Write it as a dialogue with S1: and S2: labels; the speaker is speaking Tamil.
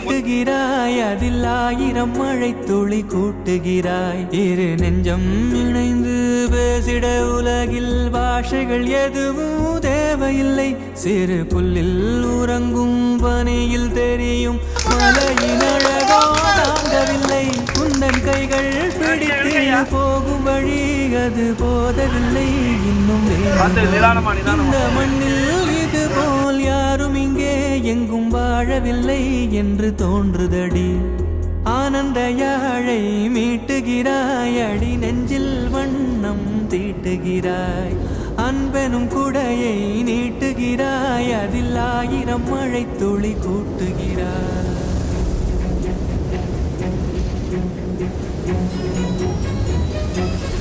S1: நீட்டுகிறாய் அதில் ஆயிரம் மழை துளி கூட்டுகிறாய் இரு நெஞ்சம் இணைந்து பேசிட உலகில் பாஷைகள் எதுவும் தேவையில்லை சிறு புல்லில் உறங்கும் பனியில் தெரியும் மலையின் அழகோ தாங்கவில்லை குந்தன் கைகள் பிடித்து போகும் வழி அது போதவில்லை இன்னும் இந்த மண்ணில் இது போல் யாரும் இங்கே எங்கும் வாழவில்லை என்று தோன்றுதடி ஆனந்த யாழை மீட்டுகிறாய் அடி நெஞ்சில் வண்ணம் தீட்டுகிறாய் அன்பெனும் குடையை நீட்டுகிறாய் அதில் ஆயிரம் மழை துளி கூட்டுகிறாய்